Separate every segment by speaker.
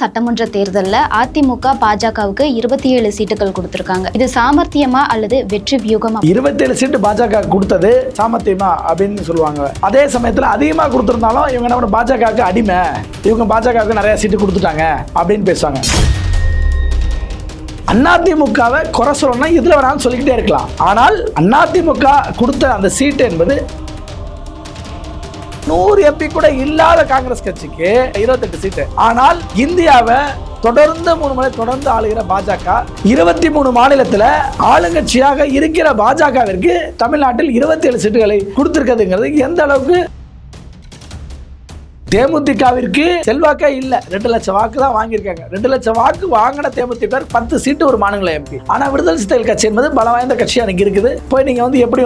Speaker 1: சட்டமன்ற தேர்தலில் அதிமுக பாஜகவுக்கு 27 சீட்டுகள் கொடுத்திருக்காங்க. இது சாமர்த்தியமா அல்லது வெற்றி வியூகமா?
Speaker 2: 27 சீட்டு பாஜக கொடுத்தது சாமர்த்தியமா அப்படின்னு சொல்லுவாங்க. அதே சமயத்தில் அதிகமாக கொடுத்திருந்தாலும் இவங்க என்ன பாஜகவுக்கு அடிமை, இவங்க பாஜகவுக்கு நிறைய சீட்டு கொடுத்துட்டாங்க அப்படின்னு பேசுவாங்க. அதிமுகவை குறை சொல்லணும்னா இதுல வேணாலும் சொல்லிக்கிட்டே இருக்கலாம். ஆனால் அதிமுக கொடுத்த அந்த சீட்டு என்பது 100 MP கூட இல்லாத காங்கிரஸ் கட்சிக்கு 28 சீட்டு. ஆனால் இந்தியாவை தொடர்ந்து 3 முறை தொடர்ந்து ஆளுகிற பாஜக 23 மாநிலத்தில் ஆளுங்கட்சியாக இருக்கிற பாஜகவிற்கு தமிழ்நாட்டில் 27 சீட்டுகளை கொடுத்திருக்கிறதுங்கிறது எந்த அளவுக்கு தேமுதிகவிற்கு செல்வாக்கே இல்ல. 2 லட்சம் வாக்கு தான் வாங்கியிருக்காங்க. 2 லட்சம் வாக்கு வாங்கின தேமுதிக 10 சீட்டு ஒரு மாநில MP. ஆனா விடுதலை சிறுத்தைகள் கட்சி என்பது பல வாய்ந்த கட்சி அன்னைக்கு இருக்குது. போய் நீங்க எப்படி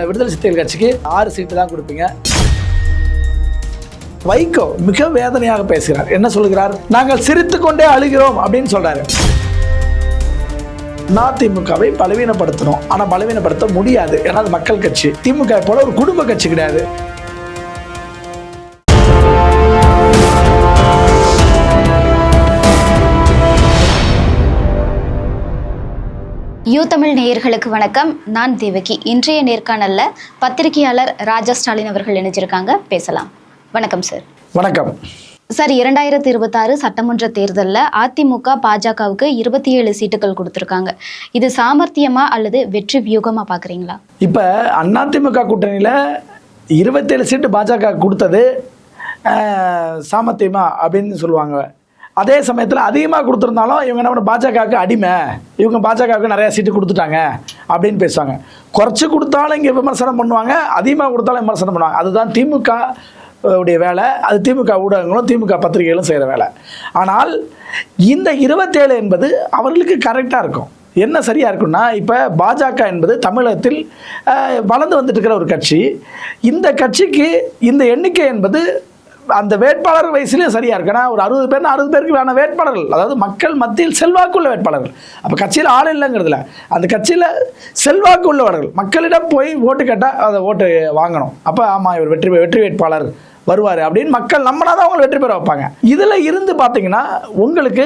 Speaker 2: விடுதலை சிறுத்தைகள் கட்சிக்கு 6 சீட்டு தான் கொடுப்பீங்க? வைகோ மிக வேதனையாக பேசுகிறார். என்ன சொல்கிறார்? நாங்கள் சிரித்து கொண்டே அழுகிறோம் அப்படின்னு சொல்றாரு. அதிமுகவை பலவீனப்படுத்தணும், ஆனா பலவீனப்படுத்த முடியாது. ஏன்னா அது மக்கள் கட்சி. திமுக போல ஒரு குடும்ப கட்சி கிடையாது.
Speaker 1: யூ தமிழ் நேயர்களுக்கு வணக்கம். நான் தேவகி. இன்றைய நேர்காணல்ல பத்திரிகையாளர் ராஜா ஸ்டாலின் அவர்கள் இணைஞ்சிருக்காங்க. பேசலாம். வணக்கம் சார்.
Speaker 2: வணக்கம்
Speaker 1: சார். 2026 சட்டமன்ற தேர்தலில் அதிமுக பாஜகவுக்கு 27 சீட்டுகள் கொடுத்துருக்காங்க. இது சாமர்த்தியமா அல்லது வெற்றி வியூகமா பாக்குறீங்களா?
Speaker 2: இப்ப அதிமுக கூட்டணியில 27 சீட்டு பாஜக கொடுத்தது சாமர்த்தியமா அப்படின்னு சொல்லுவாங்க. அதே சமயத்தில் அதிகமாக கொடுத்துருந்தாலும் இவங்க என்ன பாஜகவுக்கு அடிமை, இவங்க பாஜகவுக்கு நிறைய சீட்டு கொடுத்துட்டாங்க அப்படின்னு பேசுவாங்க. குறைச்சி கொடுத்தாலும் இங்கே விமர்சனம் பண்ணுவாங்க, அதிகமாக கொடுத்தாலும் விமர்சனம் பண்ணுவாங்க. அதுதான் திமுக உடைய வேலை. அது திமுக ஊடகங்களும் திமுக பத்திரிகைகளும் செய்கிற வேலை. ஆனால் இந்த 27 என்பது அவர்களுக்கு கரெக்டாக இருக்கும். என்ன சரியாக இருக்குன்னா, இப்போ பாஜக என்பது தமிழகத்தில் வளர்ந்து வந்துட்டு இருக்கிற ஒரு கட்சி. இந்த கட்சிக்கு இந்த எண்ணிக்கை என்பது அந்த வேட்பாளர் வயசுலேயும் சரியாக இருக்குன்னா, ஒரு 60 பேர்னா 60 பேருக்கு வேணால் வேட்பாளர்கள், அதாவது மக்கள் மத்தியில் செல்வாக்குள்ள வேட்பாளர்கள். அப்போ கட்சியில் ஆள் இல்லைங்கிறதுல அந்த கட்சியில் செல்வாக்கு உள்ளவர்கள் மக்களிடம் போய் ஓட்டு கேட்டால் அதை ஓட்டு வாங்கணும். அப்போ ஆமாம் இவர் வெற்றி வேட்பாளர் வருவார் அப்படின்னு மக்கள் நம்பினா தான் அவங்க வெற்றி பெற வைப்பாங்க. இதில் இருந்து பார்த்தீங்கன்னா உங்களுக்கு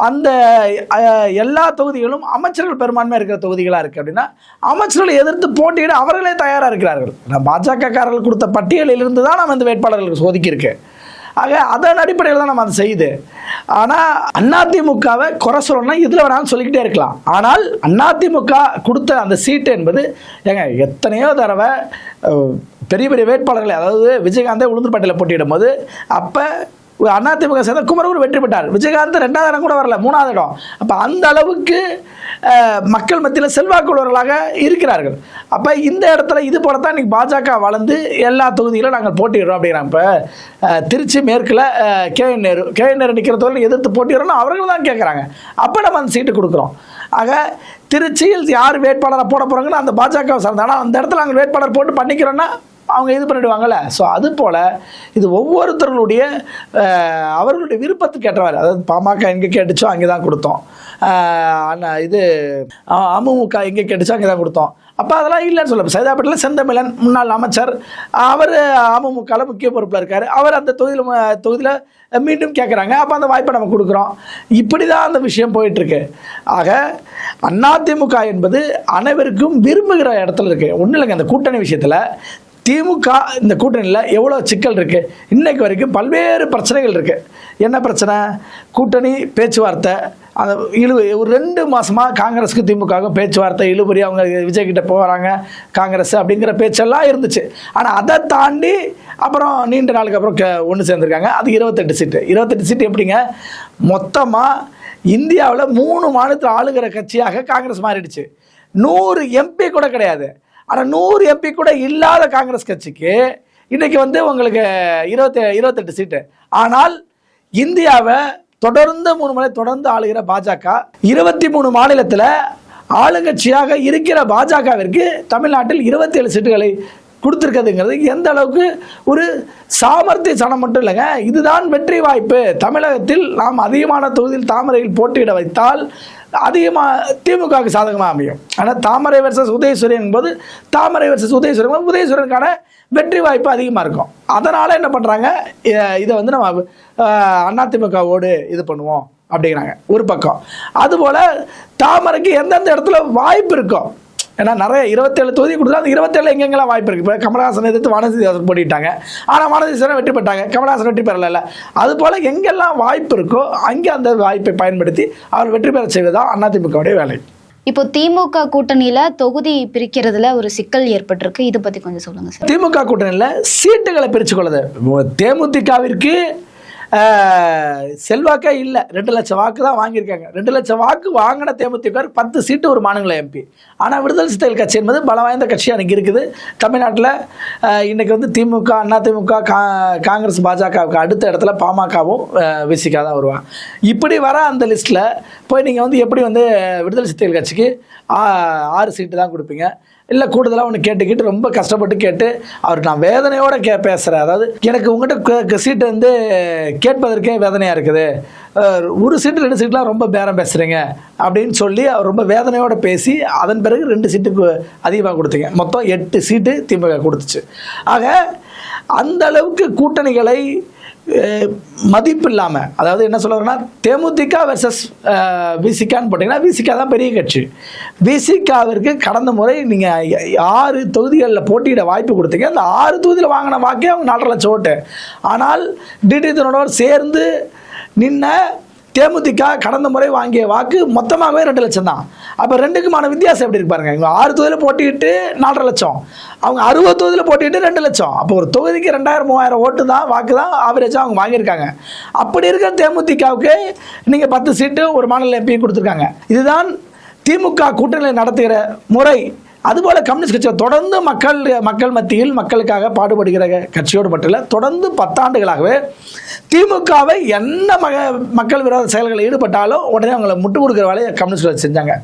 Speaker 2: அந்த எல்லா தொகுதிகளும் அமைச்சர்கள் பெரும்பான்மை இருக்கிற தொகுதிகளாக இருக்குது. அப்படின்னா அமைச்சர்களை எதிர்த்து போட்டியிட அவர்களே தயாராக இருக்கிறார்கள். பாஜக காரர்கள் கொடுத்த பட்டியலிலிருந்து தான் நம்ம இந்த வேட்பாளர்களுக்கு ஒதுக்கியிருக்கு. ஆக அதன் அடிப்படையில் தான் நம்ம அதை செய்யுது. ஆனால் அதிமுகவை குறை சொல்லணும்னா இதில் வேணாலும் சொல்லிக்கிட்டே இருக்கலாம். ஆனால் அதிமுக கொடுத்த அந்த சீட்டு என்பது எத்தனையோ தடவை பெரிய பெரிய வேட்பாளர்களை, அதாவது விஜயகாந்தே உளுந்தூர்பேட்டையில் போட்டியிடும் போது அப்போ அதிமுக சேர்ந்த குமரகுரு வெற்றி பெற்றார். விஜயகாந்த் 2வது இடம் கூட வரல, 3வது இடம். அப்போ அந்த அளவுக்கு மக்கள் மத்தியில் செல்வாக்கு உள்ளவர்களாக இருக்கிறார்கள். அப்போ இந்த இடத்துல இது போலத்தான் இன்னைக்கு பாஜக வளர்ந்து எல்லா தொகுதியிலும் நாங்கள் போட்டிடுறோம் அப்படிங்கிறாங்க. இப்போ திருச்சி மேற்கில் கேஎன் நேரு நிற்கிற தொழில் எதிர்த்து போட்டிடுறோம்னு அவர்கள் தான் கேட்குறாங்க. அப்போ நம்ம அந்த சீட்டு கொடுக்குறோம். ஆக திருச்சியில் யார் வேட்பாளரை போட போகிறாங்கன்னு அந்த பாஜகவை சார்ந்த, ஆனால் அந்த இடத்துல நாங்கள் வேட்பாளர் போட்டு பண்ணிக்கிறோன்னா அவங்க இது பண்ணிடுவாங்கல்ல. ஸோ அது போல் இது ஒவ்வொருத்தர்களுடைய அவர்களுடைய விருப்பத்துக்கு ஏற்றவாறு, அதாவது பாமக எங்கே கேட்டுச்சோ அங்கே தான் கொடுத்தோம், இது அமமுக எங்கே கேட்டுச்சோ அங்கே தான் கொடுத்தோம். அப்போ அதெல்லாம் இல்லைன்னு சொல்ல. சைதாப்பேட்டையில் செந்தமிழன் முன்னாள் அமைச்சர், அவர் அமமுகவில் முக்கிய பொறுப்பில் இருக்கார். அவர் அந்த தொகுதியில் மீண்டும் கேட்குறாங்க. அப்போ அந்த வாய்ப்பை நம்ம கொடுக்குறோம். இப்படி தான் அந்த விஷயம் போயிட்டுருக்கு. ஆக அதிமுக என்பது அனைவருக்கும் விரும்புகிற இடத்துல இருக்குது. ஒன்றும் இல்லைங்க, அந்த கூட்டணி விஷயத்தில் திமுக இந்த கூட்டணியில் எவ்வளோ சிக்கல் இருக்குது. இன்றைக்கு வரைக்கும் பல்வேறு பிரச்சனைகள் இருக்குது. என்ன பிரச்சனை? கூட்டணி பேச்சுவார்த்தை அந்த ஒரு 2 மாதமாக காங்கிரஸுக்கு திமுகவுக்கும் பேச்சுவார்த்தை இழுபறி. அவங்க விஜய்கிட்ட போகிறாங்க காங்கிரஸ் அப்படிங்கிற பேச்செல்லாம் இருந்துச்சு. ஆனால் அதை தாண்டி அப்புறம் நீண்ட நாளுக்கு அப்புறம் ஒன்று சேர்ந்துருக்காங்க. அது 28 சீட்டு. 28 சீட்டு எப்படிங்க? மொத்தமாக இந்தியாவில் 3 மாநிலத்தில் ஆளுகிற கட்சியாக காங்கிரஸ் மாறிடுச்சு. 100 MP கூட கிடையாது. ஆனால் 100 MP கூட இல்லாத காங்கிரஸ் கட்சிக்கு இன்றைக்கி உங்களுக்கு 28 சீட்டு. ஆனால் இந்தியாவை தொடர்ந்து 3 முறை தொடர்ந்து ஆளுகிற பாஜக 23 மாநிலத்தில் ஆளுங்கட்சியாக இருக்கிற பாஜகவிற்கு தமிழ்நாட்டில் 27 சீட்டுகளை கொடுத்துருக்கிறதுங்கிறது எந்த அளவுக்கு ஒரு சாமர்த்திய சனம் மட்டும் இல்லைங்க, இதுதான் வெற்றி வாய்ப்பு. தமிழகத்தில் நாம் அதிகமான தொகுதியில் தாமரையில் போட்டியிட வைத்தால் அதிகமாக திமுகவுக்கு சாதகமாக அமையும். ஆனால் தாமரை வெர்சஸ் உதயசூரியன் என்பது தாமரை வெர்சஸ் உதயசூரியன், உதயசூரியனுக்கான வெற்றி வாய்ப்பு அதிகமாக இருக்கும். அதனால் என்ன பண்ணுறாங்க, இதை வந்து நம்ம அதிமுகவோடு இது பண்ணுவோம் அப்படிங்கிறாங்க ஒரு பக்கம். அதுபோல் தாமரைக்கு எந்தெந்த இடத்துல வாய்ப்பு இருக்கும், ஏன்னா நிறைய 27 தொகுதி கொடுத்தா அந்த 27 எங்கெங்கெல்லாம் வாய்ப்பு இருக்குது. இப்போ கமலஹாசன் எதிர்த்து வானதி போட்டிட்டாங்க, ஆனால் வானதி வெற்றி பெற்றாங்க, கமலஹாசன் வெற்றி பெறல. அதுபோல் எங்கெல்லாம் வாய்ப்பு இருக்கோ அங்கே அந்த வாய்ப்பை பயன்படுத்தி அவர் வெற்றி பெற செய்வதுதான் அதிமுகவுடைய வேலை.
Speaker 1: இப்போ திமுக கூட்டணியில தொகுதி பிரிக்கிறதுல ஒரு சிக்கல் ஏற்பட்டிருக்கு, இதை பத்தி கொஞ்சம் சொல்லுங்க சார்.
Speaker 2: திமுக கூட்டணியில் சீட்டுகளை பிரிச்சு கொள்ளுது. தேமுதிகவிற்கு செல்வாக்கே இல்லை, 2 லட்சம் வாக்கு தான் வாங்கியிருக்காங்க. 2 லட்சம் வாக்கு வாங்கின தேமுதிக 10 சீட்டு ஒரு மாநில எம்பி. ஆனால் விடுதலை சிறுத்தைகள் கட்சி என்பது பல வாய்ந்த கட்சி எனக்கு இருக்குது. தமிழ்நாட்டில் இன்றைக்கி வந்து திமுக, அதிமுக, காங்கிரஸ், பாஜகவுக்கு அடுத்த இடத்துல பாமகவும் விசிக தான் வருவாங்க. இப்படி வர அந்த லிஸ்ட்டில் போய் நீங்கள் வந்து எப்படி வந்து விடுதலை சிறுத்தைகள் கட்சிக்கு 6 சீட்டு தான் கொடுப்பீங்க, இல்லை கூடுதலாக ஒன்று கேட்டுக்கிட்டு ரொம்ப கஷ்டப்பட்டு கேட்டு அவர் நான் வேதனையோடு பேசுகிறேன். அதாவது எனக்கு உங்கள்கிட்ட சீட்டு வந்து கேட்பதற்கே வேதனையாக இருக்குது, ஒரு சீட்டு 2 சீட்லாம் ரொம்ப பேரம் பேசுகிறீங்க அப்படின்னு சொல்லி அவர் ரொம்ப வேதனையோடு பேசி அதன் பிறகு 2 சீட்டுக்கு அதிகமாக கொடுத்தீங்க. மொத்தம் 8 சீட்டு திமுக கொடுத்துச்சு. ஆக அந்த அளவுக்கு கூட்டணிகளை மதிப்பு இல்லாமல், அதாவது என்ன சொல்லுறேன்னா தேமுதிக வெர்சஸ் விசிகான்னு போட்டிங்கன்னா விசிகா தான் பெரிய கட்சி. விசிகாவிற்கு கடந்த முறை நீங்கள் 6 தொகுதிகளில் போட்டியிட வாய்ப்பு கொடுத்தீங்க. அந்த 6 தொகுதியில் வாங்கின வாக்கே அவங்க 4.5 லட்சம் ஓட்டு. ஆனால் டிடி தினகரனோடு சேர்ந்து நின்ன தேமுதிக கடந்த முறை வாங்கிய வாக்கு மொத்தமாகவே 2 லட்சம் தான். அப்போ 2க்குமான வித்தியாசம் எப்படி இருக்கு பாருங்க. இவங்க 6 தொகுதியில் போட்டிட்டு 4.5 லட்சம், அவங்க 60 தொகுதியில் போட்டிட்டு 2 லட்சம். அப்போ ஒரு தொகுதிக்கு 2000-3000 ஓட்டு தான் வாக்கு தான் ஆவரேஜாக அவங்க வாங்கியிருக்காங்க. அப்படி இருக்கிற தேமுதிகவுக்கு நீங்கள் 10 சீட்டு ஒரு மாநில எம்பி கொடுத்துருக்காங்க. இதுதான் திமுக கூட்டணி நடத்துகிற முறை. அதுபோல் கம்யூனிஸ்ட் கட்சியை தொடர்ந்து மக்கள் மத்தியில் மக்களுக்காக பாடுபடுகிற கட்சியோடு மட்டும் இல்லை, தொடர்ந்து 10 ஆண்டுகளாகவே திமுகவை என்ன மக்கள் விரோத செயல்களில் ஈடுபட்டாலும் உடனே அவங்களை முட்டு கொடுக்குற வேலையை கம்யூனிஸ்ட் செஞ்சாங்க.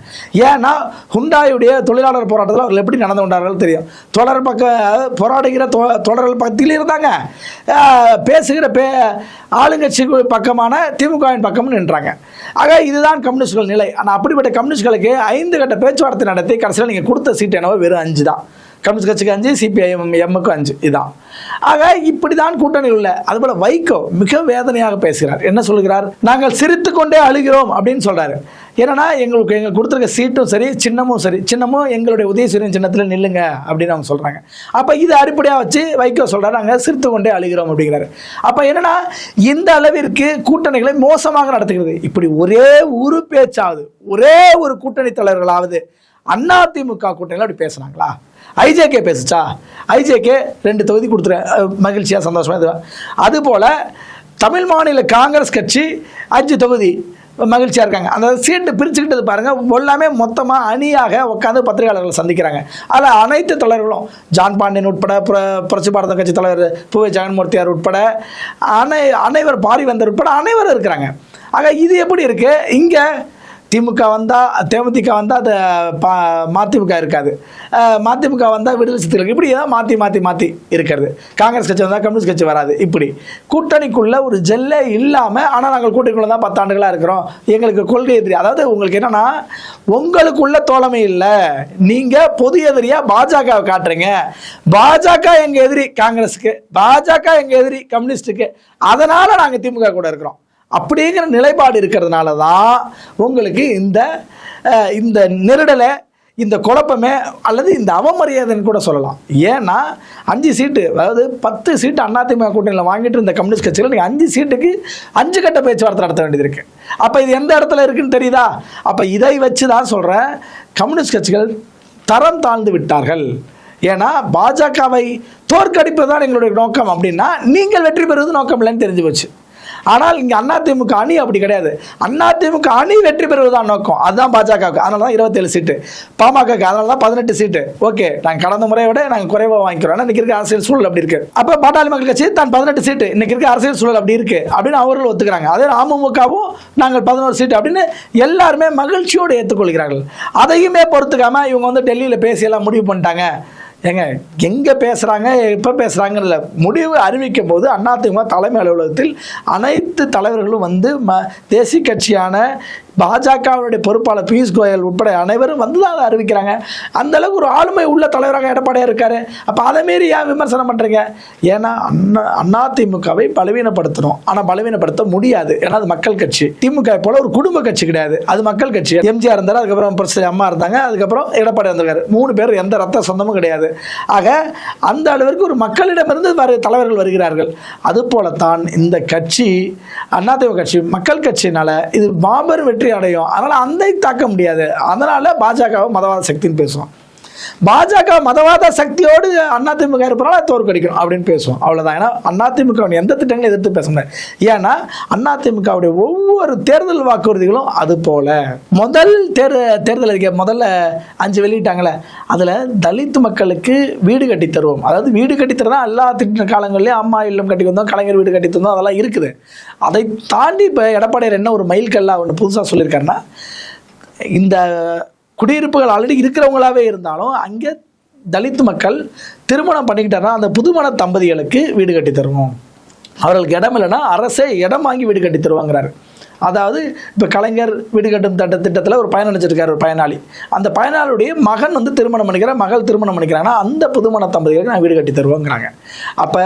Speaker 2: ஏன்னா ஹுண்டாயுடைய தொழிலாளர் போராட்டத்தில் அவர்கள் எப்படி நடந்து கொண்டார்கள் தெரியும். போராடுகிற தொடர்கள் பக்கத்தில் இருந்தாங்க, பேசுகிற ஆளுங்கட்சி பக்கமான திமுகவின் பக்கமும் நின்றாங்க. ஆக இதுதான் கம்யூனிஸ்ட்கள் நிலை. ஆனால் அப்படிப்பட்ட கம்யூனிஸ்ட்களுக்கு 5 கட்ட பேச்சுவார்த்தை நடத்தி கடைசியில் நீங்கள் கொடுத்த சீட் என்னவோ வெறும் 5 தான். கம்யூனிஸ்ட் கட்சிக்கு 5, சிபிஐஎம்முக்கு 5 இதுதான். ஆக இப்படி தான் கூட்டணி உள்ள. அதுபோல் வைகோ மிக வேதனையாக பேசுகிறார். என்ன சொல்கிறார், நாங்கள் சிரித்து கொண்டே அழுகிறோம் அப்படின்னு சொல்கிறாரு. ஏன்னா எங்களுக்கு கொடுத்துருக்க சீட்டும் சரி, சின்னமும் சரி, சின்னமும் எங்களுடைய உதயசூரியன் சின்னத்தில் நில்லுங்க அப்படின்னு அவங்க சொல்கிறாங்க. அப்போ இதை அடிப்படையாக வச்சு வைகோ சொல்கிறார், நாங்கள் சிரித்து கொண்டே அழுகிறோம் அப்படிங்கிறாரு. அப்போ என்னன்னா இந்த அளவிற்கு கூட்டணிகளை மோசமாக நடத்துகிறது. இப்படி ஒரே ஒரு பேச்சாவது, ஒரே ஒரு கூட்டணி தலைவர்களாவது அதிமுக கூட்டணியில் அப்படி பேசுனாங்களா? ஐஜேகே பேசுச்சா? ஐஜேகே 2 தொகுதி கொடுத்துரு, மகிழ்ச்சியாக சந்தோஷமாக இது. அதுபோல் தமிழ் மாநில காங்கிரஸ் கட்சி 5 தொகுதி மகிழ்ச்சியாக இருக்காங்க. அந்த சீட்டு பிரிச்சுக்கிட்டது பாருங்கள், எல்லாமே மொத்தமாக அணியாக உட்காந்து பத்திரிகையாளர்கள் சந்திக்கிறாங்க. அதில் அனைத்து தலைவர்களும் ஜான் பாண்டியன் உட்பட, புரட்சி பாரத கட்சி தலைவர் பூவே ஜெகன்மூர்த்தியார் உட்பட, அனைவர் பாரிவேந்தர் உட்பட அனைவரும் இருக்கிறாங்க. ஆக இது எப்படி இருக்குது? இங்கே திமுக வந்தால், தேமுதிக வந்தால் அது மதிமுக இருக்காது, மதிமுக வந்தால் விடுதலை சிறுத்தைகள், இப்படி தான் மாற்றி இருக்கிறது. காங்கிரஸ் கட்சி வந்தால் கம்யூனிஸ்ட் கட்சி வராது. இப்படி கூட்டணிக்குள்ளே ஒரு ஜெல்லே இல்லாமல், ஆனால் நாங்கள் கூட்டணிக்குள்ளே தான் 10 ஆண்டுகளாக இருக்கிறோம், எங்களுக்கு கொள்கை எதிரி. அதாவது உங்களுக்கு என்னென்னா உங்களுக்குள்ள தோழமை இல்லை, நீங்கள் பொது எதிரியாக பாஜகவை காட்டுறீங்க. பாஜக எங்கள் எதிரி காங்கிரஸுக்கு, பாஜக எங்கள் எதிரி கம்யூனிஸ்ட்டுக்கு, அதனால் நாங்கள் திமுக கூட இருக்கிறோம் அப்படிங்கிற நிலைப்பாடு இருக்கிறதுனால தான் உங்களுக்கு இந்த நெருடலை, இந்த குழப்பமே அல்லது இந்த அவமரியாதைன்னு கூட சொல்லலாம். ஏன்னா 5 சீட்டு, அதாவது 10 சீட்டு அதிமுக கூட்டணியில் வாங்கிட்டு இருந்த கம்யூனிஸ்ட் கட்சியில் நீங்கள் 5 சீட்டுக்கு 5 கட்ட பேச்சுவார்த்தை நடத்த வேண்டியது இருக்குது. அப்போ இது எந்த இடத்துல இருக்குன்னு தெரியுதா? அப்போ இதை வச்சு தான் சொல்கிறேன், கம்யூனிஸ்ட் கட்சிகள் தரம் தாழ்ந்து விட்டார்கள். ஏன்னா பாஜகவை தோற்கடிப்பது தான் எங்களுடைய நோக்கம் அப்படின்னா நீங்கள் வெற்றி பெறுவது நோக்கம் இல்லைன்னு தெரிஞ்சு போச்சு. ஆனால் இங்கே அதிமுக அணி அப்படி கிடையாது. அதிமுக அணி வெற்றி பெறுவதுதான் நோக்கம். அதுதான் பாஜகவுக்கு. அதனால தான் 27 சீட்டு, பாமகக்கு அதனால தான் 18 சீட்டு. ஓகே, நாங்கள் கடந்த முறையை விட நாங்கள் குறைவாக வாங்கிக்கிறோம். இன்றைக்கி இருக்க அரசியல் சூழல் அப்படி இருக்குது. அப்போ பாட்டாளி மக்கள் கட்சி தான் 18 சீட்டு, இன்றைக்கி இருக்க அரசியல் சூழல் அப்படி இருக்குது அப்படின்னு அவர்கள் ஒத்துக்கிறாங்க. அதே அமமுகவும் நாங்கள் 11 சீட்டு அப்படின்னு எல்லாருமே மகிழ்ச்சியோடு ஏற்றுக்கொள்கிறார்கள். அதையுமே பொறுத்துக்காமல் இவங்க வந்து டெல்லியில் பேசியெல்லாம் முடிவு பண்ணிட்டாங்க. எங்கே பேசுகிறாங்க, எப்போ பேசுகிறாங்கன்னு முடிவு அறிவிக்கும் போது அதிமுக தலைமை அலுவலகத்தில் அனைத்து தலைவர்களும் வந்து தேசிய கட்சியான பாஜகவுடைய பொறுப்பாளர் பியூஷ் கோயல் உட்பட அனைவரும் வந்து தான் அதை அறிவிக்கிறாங்க. அந்த அளவுக்கு ஒரு ஆளுமை உள்ள தலைவராக எடப்பாடியார் இருக்காரு. அப்போ அதை மீறி ஏன் விமர்சனம் பண்ணுறீங்க? ஏன்னா அதிமுகவை பலவீனப்படுத்தணும், ஆனால் பலவீனப்படுத்த முடியாது. ஏன்னா அது மக்கள் கட்சி. திமுக போல ஒரு குடும்ப கட்சி கிடையாது, அது மக்கள் கட்சி. எம்ஜிஆர் இருந்தார், அதுக்கப்புறம் பிரசிடண்ட் அம்மா இருந்தாங்க, அதுக்கப்புறம் எடப்பாடி வந்திருக்காரு. 3 பேர் எந்த ரத்த சொந்தமும் கிடையாது. ஆக அந்த அளவிற்கு ஒரு மக்களிடமிருந்து தலைவர்கள் வருகிறார்கள். அது போலத்தான் இந்த கட்சி அதிமுக கட்சி மக்கள் கட்சினால இது மாபெரும் வெற்றி அடையும். அதனால அந்த தாக்க முடியாது. அதனால பாஜகவை மதவாத சக்தின்னு பேசுவோம். பாஜக மதவாத சக்தியோடு அதிமுக இருப்பதால தோற்கடிக்கணும் அப்படின்னு பேசுவோம். அவ்வளவுதான். ஏன்னா அதிமுக எந்த திட்டங்களும் எதிர்த்து பேச முடியாது. ஏன்னா அதிமுகவுடைய ஒவ்வொரு தேர்தல் வாக்குறுதிகளும் அது போல முதல் தேர்தல் அறிக்கை முதல்ல 5 வெளியிட்டாங்களே, அதில் தலித் மக்களுக்கு வீடு கட்டி தருவோம். அதாவது வீடு கட்டி தரதா எல்லா திட்ட காலங்கள்லேயும் அம்மா இல்லம் கட்டி வந்தோம், கலைஞர் வீடு கட்டி தந்தோம், அதெல்லாம் இருக்குது. அதை தாண்டி இப்போ எடப்பாடியார் என்ன ஒரு மைல்கல்லாக ஒன்று புதுசாக சொல்லியிருக்காருன்னா, இந்த குடியிருப்புகள் ஆல்ரெடி இருக்கிறவங்களாவே இருந்தாலும் அங்கே தலித் மக்கள் திருமணம் பண்ணிக்கிட்டாருன்னா அந்த புதுமண தம்பதிகளுக்கு வீடு கட்டி தருவோம். அவர்களுக்கு இடம் இல்லைன்னா அரசே இடம் வாங்கி வீடு கட்டி தருவாங்கிறாரு. அதாவது இப்போ கலைஞர் வீடு கட்டும் திட்டத்தில் ஒரு பயன் நினைச்சிருக்காரு ஒரு பயனாளி. அந்த பயனாளியுடைய மகன் வந்து திருமணம் பண்ணிக்கிறார், மகள் திருமணம் பண்ணிக்கிறாங்கன்னா அந்த புதுமண தம்பதிகளுக்கு நான் வீடு கட்டி தருவோங்கிறாங்க. அப்போ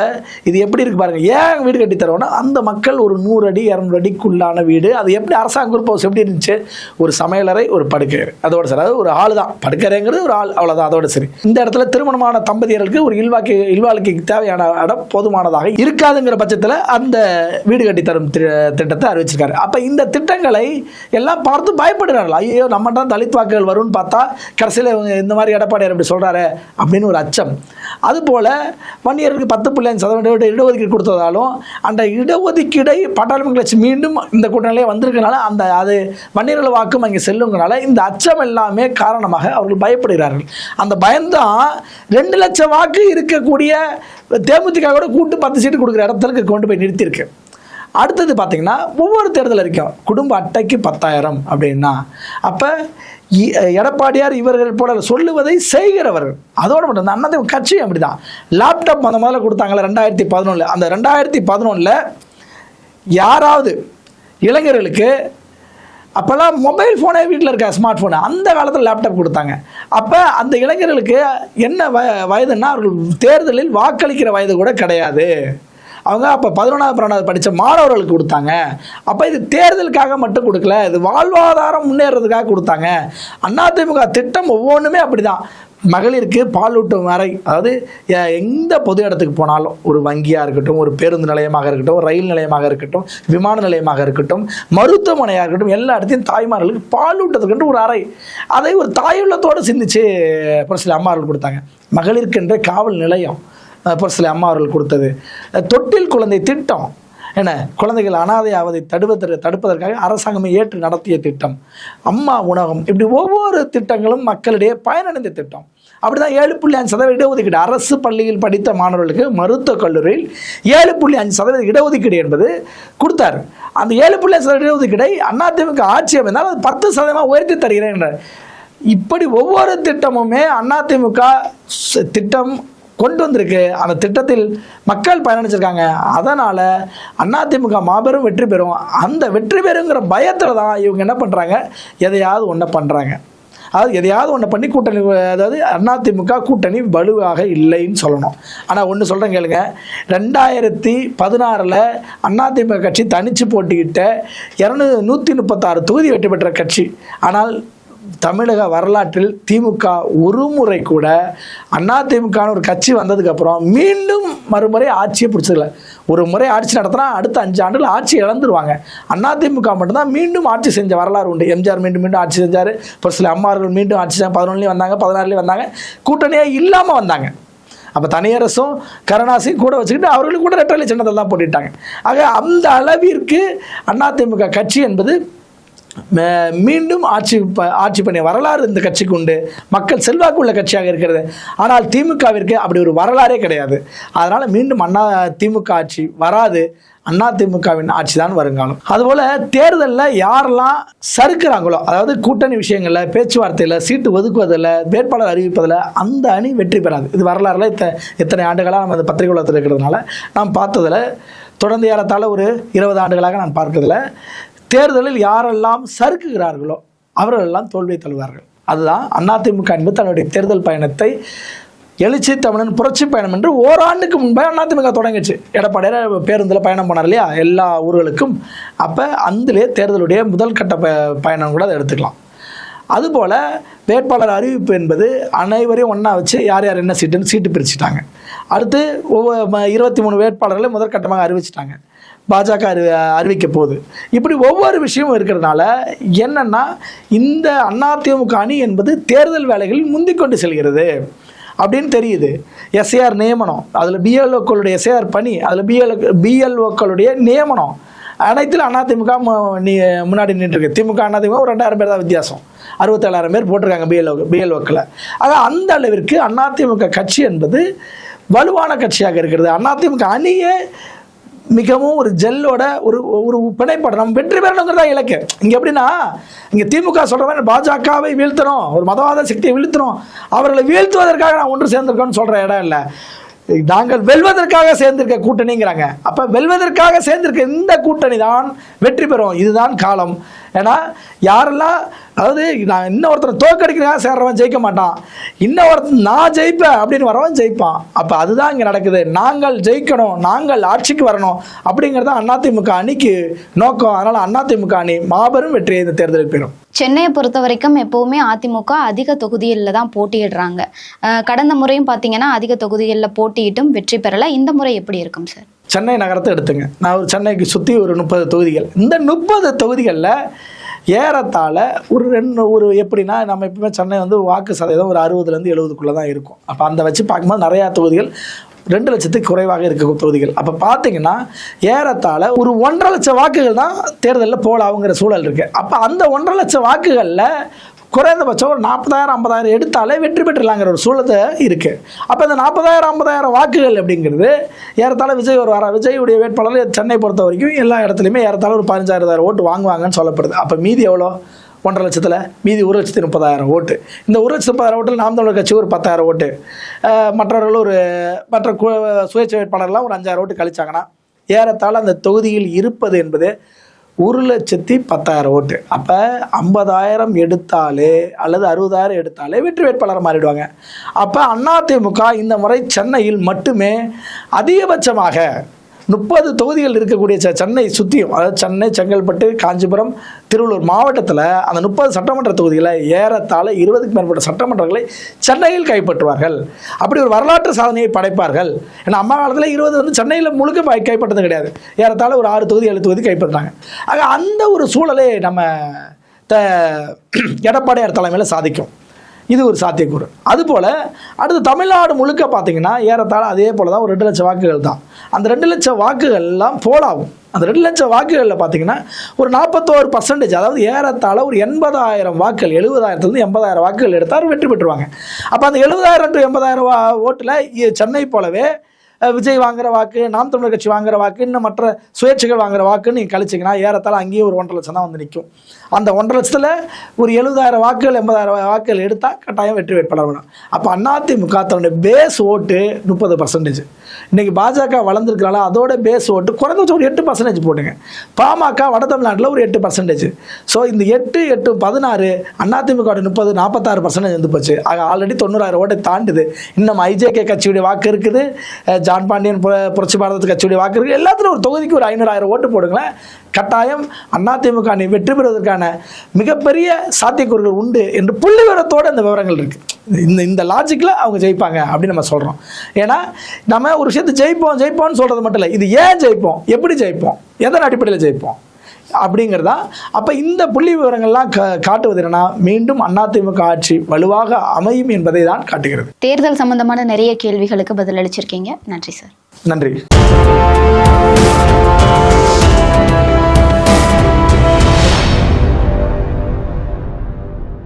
Speaker 2: இது எப்படி இருக்கு பாருங்க. ஏன் வீடு கட்டி தருவோம்னா அந்த மக்கள் ஒரு 100 அடி 200 அடிக்குள்ளான வீடு. அது எப்படி அரசாங்க குரூப் ஹவுஸ் எப்படி இருந்துச்சு? ஒரு சமையலறை, ஒரு படுக்கறை, அதோட சரி. அதாவது ஒரு ஆள் தான், படுக்கறைங்கிறது ஒரு ஆள், அவ்வளோதான், அதோட சரி. இந்த இடத்துல திருமணமான தம்பதியர்களுக்கு ஒரு இல்வாழ்க்கைக்கு தேவையான இடம் போதுமானதாக இருக்காதுங்கிற பட்சத்தில் அந்த வீடு கட்டி தரும் திட்டத்தை அறிவிச்சிருக்காரு. அப்போ இந்த திட்டங்களை எல்லாம் பார்த்து பயப்படுறார்கள். ஐயோ நம்ம தான் தலித் வாக்குகள் வரும்னு பார்த்தா கடைசியில் இந்த மாதிரி எடப்பாடியார் அப்படி சொல்கிறாரு அப்படின்னு ஒரு அச்சம். அதுபோல் வன்னியருக்கு 10.5% இடஒதுக்கீடு கொடுத்ததாலும் அந்த இடஒதுக்கீடை பாட்டாளி கட்சி மீண்டும் இந்த கூட்டணியிலே வந்திருக்கனால அது வன்னியர்கள் வாக்கும் அங்கே செல்லுங்கனால இந்த அச்சம் எல்லாமே காரணமாக அவர்கள் பயப்படுகிறார்கள். அந்த பயம்தான் 2 லட்சம் வாக்கு இருக்கக்கூடிய தேமுதிக கூட கூட்டு 10 சீட்டு கொடுக்குற இடத்துக்கு கொண்டு போய் நிறுத்தியிருக்கு. அடுத்தது பார்த்தீங்கன்னா ஒவ்வொரு தேர்தல் அறிக்கையும் குடும்ப அட்டைக்கு 10,000 அப்படின்னா அப்போ எடப்பாடியார் இவர்கள் போல சொல்லுவதை செய்கிறவர்கள். அதோடு மட்டும் தான் அண்ணா கட்சி அப்படி தான். லேப்டாப் முதல்ல கொடுத்தாங்களே 2011, அந்த 2011 யாராவது இளைஞர்களுக்கு அப்போல்லாம் மொபைல் ஃபோனே வீட்டில் இருக்க ஸ்மார்ட் ஃபோனு, அந்த காலத்தில் லேப்டாப் கொடுத்தாங்க. அப்போ அந்த இளைஞர்களுக்கு என்ன வயதுன்னா அவர்கள் தேர்தலில் வாக்களிக்கிற வயது கூட கிடையாது. அவங்க அப்போ 11வது 12வது படித்த மாணவர்களுக்கு கொடுத்தாங்க. அப்போ இது தேர்தலுக்காக மட்டும் கொடுக்கல, இது வாழ்வாதாரம் முன்னேறதுக்காக கொடுத்தாங்க. அதிமுக திட்டம் ஒவ்வொன்றுமே அப்படி தான். மகளிருக்கு பாலூட்டும் அறை, அதாவது எந்த பொது இடத்துக்கு போனாலும் ஒரு வங்கியாக இருக்கட்டும், ஒரு பேருந்து நிலையமாக இருக்கட்டும், ரயில் நிலையமாக இருக்கட்டும், விமான நிலையமாக இருக்கட்டும், மருத்துவமனையாக இருக்கட்டும், எல்லா இடத்தையும் தாய்மார்களுக்கு பாலூட்டத்துக்கு ஒரு அறை, அதை ஒரு தாயுள்ளத்தோடு சிந்திச்சு சில அம்மார்கள் கொடுத்தாங்க. மகளிருக்கென்ற காவல் நிலையம் சில அம்மா அவர்கள் கொடுத்தது. தொட்டில் குழந்தை திட்டம், என்ன குழந்தைகள் அனாதை ஆவதை தடுப்பதற்காக அரசாங்கமே ஏற்று நடத்திய திட்டம். அம்மா உணவகம், இப்படி ஒவ்வொரு திட்டங்களும் மக்களிடையே பயனடைந்த திட்டம். அப்படிதான் 7.5% இடஒதுக்கீடு அரசு பள்ளியில் படித்த மாணவர்களுக்கு மருத்துவக் கல்லூரியில் 7.5% இடஒதுக்கீடு என்பது கொடுத்தார். அந்த 7.5% இடஒதுக்கீடை அதிமுக ஆட்சி அமைந்தால் அது 10% உயர்த்தி தருகிறேன் என்றார். இப்படி ஒவ்வொரு திட்டமுமே அதிமுக திட்டம் கொண்டு வந்திருக்கு. அந்த திட்டத்தில் மக்கள் பயனடைச்சிருக்காங்க. அதனால் அதிமுக மாபெரும் வெற்றி பெறும். அந்த வெற்றி பெறுங்கிற பயத்தில் தான் இவங்க என்ன பண்ணுறாங்க, எதையாவது ஒன்று பண்ணுறாங்க. அதாவது எதையாவது ஒன்று பண்ணி கூட்டணி, அதாவது அதிமுக கூட்டணி வலுவாக இல்லைன்னு சொல்லணும். ஆனால் ஒன்று சொல்கிறேன் கேளுங்க, 2016 அதிமுக கட்சி தனித்து போட்டிக்கிட்ட 136 தொகுதி வெற்றி பெற்ற கட்சி. ஆனால் தமிழக வரலாற்றில் திமுக ஒரு முறை கூட அதிமுக ஒரு கட்சி வந்ததுக்கப்புறம் மீண்டும் மறுமுறை ஆட்சியை பிடிச்சதில்ல. ஒரு முறை ஆட்சி நடத்தினா அடுத்த 5 ஆண்டுகள் ஆட்சி இழந்துருவாங்க. அதிமுக மட்டும்தான் மீண்டும் ஆட்சி செஞ்ச வரலாறு உண்டு. எம்ஜிஆர் மீண்டும் ஆட்சி செஞ்சார். இப்போ சில அம்மார்கள் மீண்டும் ஆட்சி 11லேயும் வந்தாங்க, 16லேயும் வந்தாங்க, கூட்டணியே இல்லாமல் வந்தாங்க. அப்போ தனியரசும் கருணாசியும் கூட வச்சுக்கிட்டு அவர்களுக்கு கூட ரெட்டலை சின்னத்தில் தான் போட்டுட்டாங்க. ஆக அந்த அளவிற்கு அதிமுக கட்சி என்பது மீண்டும் ஆட்சி பண்ணி வரலாறு இந்த கட்சிக்கு உண்டு. மக்கள் செல்வாக்கு உள்ள கட்சியாக இருக்கிறது. ஆனால் திமுகவிற்கு அப்படி ஒரு வரலாறே கிடையாது. அதனால் மீண்டும் திமுக ஆட்சி வராது. அதிமுகவின் ஆட்சி தான் வருங்காலம். அதுபோல் தேர்தலில் யாரெல்லாம் சறுக்கிறாங்களோ, அதாவது கூட்டணி விஷயங்களில், பேச்சுவார்த்தையில், சீட்டு ஒதுக்குவதில், வேட்பாளர் அறிவிப்பதில் அந்த அணி வெற்றி பெறாது. இது வரலாறுல இத்தனை ஆண்டுகளாக நம்ம அந்த பத்திரிகை உலகத்தில் இருக்கிறதுனால நாம் பார்த்ததில் தொடர்ந்து ஏறத்தாழ ஒரு 20 ஆண்டுகளாக நான் பார்க்கறதில்ல தேர்தலில் யாரெல்லாம் சறுக்குகிறார்களோ அவர்களெல்லாம் தோல்வியை தழுவார்கள். அதுதான் அதிமுக என்பது தன்னுடைய தேர்தல் பயணத்தை எழுச்சி தமிழன் புரட்சி பயணம் என்று ஓராண்டுக்கு முன்பே அதிமுக தொடங்கிச்சு. எடப்பாடியார் பேருந்தில் பயணம் போனார் இல்லையா எல்லா ஊர்களுக்கும். அப்போ அதிலே தேர்தலுடைய முதல் கட்ட பயணம் கூட அதை எடுத்துக்கலாம். அதுபோல் வேட்பாளர் அறிவிப்பு என்பது அனைவரையும் ஒன்றா வச்சு யார் யார் என்ன சீட்டுன்னு சீட்டு பிரிச்சுட்டாங்க. அடுத்து 23 வேட்பாளர்களை முதற்கட்டமாக அறிவிச்சிட்டாங்க. பாஜக அறிவிக்க போகுது. இப்படி ஒவ்வொரு விஷயமும் இருக்கிறதுனால என்னென்னா இந்த அதிமுக அணி என்பது தேர்தல் வேலைகளில் முந்திக்கொண்டு செல்கிறது அப்படின்னு தெரியுது. எஸ்ஏஆர் நியமனம், அதில் பிஎல்ஓக்களுடைய எஸ்ஏஆர் பணி, அதில் பிஎல்ஓக்களுடைய நியமனம் அனைத்தில் அதிமுக முன்னாடி நின்றுருக்கு. திமுக அதிமுக ஒரு 2000 பேர் தான் வித்தியாசம். 67,000 பேர் போட்டிருக்காங்க பிஎல்ஓக்களை. ஆக அந்த அளவிற்கு அதிமுக கட்சி என்பது வலுவான கட்சியாக இருக்கிறது. அதிமுக அணியே மிகவும் ஒரு ஜெல்லோட ஒரு பிணைப்படம். நம்ம வெற்றி பெறணுங்கிறதா இலக்கு. இங்கே எப்படின்னா இங்கே திமுக சொல்கிற மாதிரி பாஜகவை வீழ்த்தணும், ஒரு மதவாத சக்தியை வீழ்த்தணும், அவர்களை வீழ்த்துவதற்காக நான் ஒன்று சேர்ந்திருக்கோன்னு சொல்கிற இடம் இல்லை. நாங்கள் வெல்வதற்காக சேர்ந்திருக்க கூட்டணிங்கிறாங்க. அப்போ வெல்வதற்காக சேர்ந்திருக்க இந்த கூட்டணி தான் வெற்றி பெறும். இதுதான் காலம். ஏன்னா யாரெல்லாம் அதாவது நான் இன்னொருத்தர் தோக்கடிக்கிறதுக்காக சேர்றவன் ஜெயிக்க மாட்டான், இன்னொருத்தர் நான் ஜெயிப்பேன் அப்படின்னு வரவன் ஜெயிப்பான். அப்போ அதுதான் இங்கே நடக்குது. நாங்கள் ஜெயிக்கணும், நாங்கள் ஆட்சிக்கு வரணும் அப்படிங்கிறது அதிமுக அணிக்கு நோக்கம். அதனால் அதிமுக அணி மாபெரும் வெற்றியை இந்த தேர்தலில் பெறும்.
Speaker 1: சென்னையை பொறுத்த வரைக்கும் எப்போவுமே அதிமுக அதிக தொகுதிகளில் தான் போட்டியிடுறாங்க. கடந்த முறையும் பார்த்தீங்கன்னா அதிக தொகுதிகளில் போட்டியிட்டும் வெற்றி பெறலை. இந்த முறை எப்படி இருக்கும் சார்?
Speaker 2: சென்னை நகரத்தை எடுத்துங்க. நான் ஒரு சென்னைக்கு சுற்றி ஒரு 30 தொகுதிகள். இந்த 30 தொகுதிகளில் ஏறத்தாழ ஒரு எப்படின்னா நம்ம எப்பவுமே சென்னை வந்து வாக்கு சதவீதம் ஒரு 60லேருந்து 70க்குள்ளே தான் இருக்கும். அப்போ அந்த வச்சு பார்க்கும்போது நிறையா தொகுதிகள் 2 லட்சத்துக்கு குறைவாக இருக்க தொகுதிகள். அப்போ பார்த்தீங்கன்னா ஏறத்தாழ ஒரு 1.5 லட்சம் வாக்குகள் தான் தேர்தலில் போலாவுங்கிற சூழல் இருக்குது. அப்போ அந்த 1.5 லட்சம் வாக்குகளில் குறைந்தபட்சம் ஒரு 40,000 50,000 எடுத்தாலே வெற்றி பெற்றுலாங்கிற ஒரு சூழல் இருக்குது. அப்போ இந்த 40,000 50,000 வாக்குகள் அப்படிங்கிறது ஏறத்தாழ விஜய் விஜயுடைய வேட்பாளர் சென்னை பொறுத்த வரைக்கும் எல்லா இடத்துலையுமே ஏறத்தாழ ஒரு 15,000 ஓட்டு வாங்குவாங்கன்னு சொல்லப்படுது. அப்போ மீதி எவ்வளோ? 1.5 லட்சத்தில் மீதி 1,30,000 ஓட்டு. இந்த 1,30,000 ஓட்டில் நாம் தமிழர் கட்சி ஒரு 10,000 ஓட்டு, மற்றவர்கள் மற்ற சுயேட்சை வேட்பாளர்லாம் ஒரு 5,000 ஓட்டு கழிச்சாங்கன்னா ஏறத்தாழ அந்த தொகுதியில் இருப்பது என்பது 1,10,000 ஓட்டு. அப்போ 50,000 எடுத்தாலே அல்லது 60,000 எடுத்தாலே வெற்றி வேட்பாளர் மாறிடுவாங்க. அப்போ அதிமுக இந்த முறை சென்னையில் மட்டுமே அதிகபட்சமாக 30 தொகுதிகள் இருக்கக்கூடிய சென்னை சுற்றியும், அதாவது சென்னை, செங்கல்பட்டு, காஞ்சிபுரம், திருவள்ளூர் மாவட்டத்தில் அந்த 30 சட்டமன்ற தொகுதிகளை ஏறத்தாழ 20க்கும் மேற்பட்ட சட்டமன்றங்களை சென்னையில் கைப்பற்றுவார்கள். அப்படி ஒரு வரலாற்று சாதனையை படைப்பார்கள். ஏன்னா அம்மா காலத்தில் 20 வந்து சென்னையில் முழுக்க கைப்பற்றது கிடையாது. ஏறத்தாழ ஒரு 6 தொகுதி 7 தொகுதி கைப்பற்றாங்க. ஆக அந்த ஒரு சூழலை நம்ம எடப்பாடியார் தலைமையில் சாதிக்கும். இது ஒரு சாத்தியக்கூறு. அதுபோல் அடுத்து தமிழ்நாடு முழுக்க பார்த்தீங்கன்னா ஏறத்தாழ அதே போல் தான் ஒரு 2 லட்சம் வாக்குகள் தான். அந்த 2 லட்சம் வாக்குகள் எல்லாம் போலாகும். அந்த 2 லட்சம் வாக்குகளில் பார்த்தீங்கன்னா ஒரு 41%, அதாவது ஏறத்தாழ ஒரு 80,000 வாக்குகள், 70,000 80,000 வாக்குகள் எடுத்தால் வெற்றி பெற்றுவாங்க. அப்போ அந்த 70,000 to 80,000 ஓட்டில் சென்னை போலவே விஜய் வாங்குற வாக்கு, நாம் தமிழர் கட்சி வாங்குற வாக்கு, இன்னும் மற்ற சுயேட்சைகள் வாங்குற வாக்குன்னு நீங்கள் கழிச்சிங்கன்னா ஏறத்தாழ அங்கேயே ஒரு 1.5 லட்சம் தான் வந்து நிற்கும். அந்த 1.5 லட்சத்தில் ஒரு 70,000 வாக்குகள் 80,000 வாக்குகள் எடுத்தால் கட்டாயம் வெற்றி வேட்பாளர் வேணும். அப்போ அதிமுக தன்னுடைய பேஸ் ஓட்டு 30%. இன்றைக்கி பாஜக வளர்ந்துருக்கிறால அதோட பேஸ் ஓட்டு குறைந்தபட்சம் ஒரு 8% போட்டுங்க. பாமக வட தமிழ்நாட்டில் ஒரு 8%. ஸோ இந்த 8, 8, 16 அதிமுக 30, 46% வந்து போச்சு. ஆக ஆல்ரெடி 90,000 ஓட்டை தாண்டுது. இன்னும் ஐஜேகே கட்சியுடைய வாக்கு இருக்குது, ஜான் பாண்டியன் புரட்சி பாரத கட்சியுடைய வாக்கு இருக்குது. எல்லாத்துலையும் ஒரு தொகுதிக்கு ஒரு 500,000 ஓட்டு போடுங்களேன். கட்டாயம் அதிமுக அணி வெற்றி பெறுவதற்கான மிகப்பெரிய சாத்தியக்கூறுகள் உண்டு என்று புள்ளி விவரத்தோடு இந்த விவரங்கள் இருக்குது. இந்த லாஜிக்கில் அவங்க ஜெயிப்பாங்க அப்படின்னு நம்ம சொல்கிறோம். ஏன்னா நம்ம ஒரு விஷயத்தை ஜெயிப்போம்னு சொல்கிறது மட்டும் இல்லை, இது ஏன் ஜெயிப்போம், எப்படி ஜெயிப்போம், எதன் அடிப்படையில் ஜெயிப்போம் அப்படிங்கிறதா. அப்போ இந்த புள்ளி விவரங்கள்லாம் காட்டுவது என்னன்னா மீண்டும் அதிமுக ஆட்சி வலுவாக அமையும் என்பதை தான் காட்டுகிறது.
Speaker 1: தேர்தல் சம்பந்தமான நிறைய கேள்விகளுக்கு பதிலளிச்சிருக்கீங்க. நன்றி சார்.
Speaker 2: நன்றி.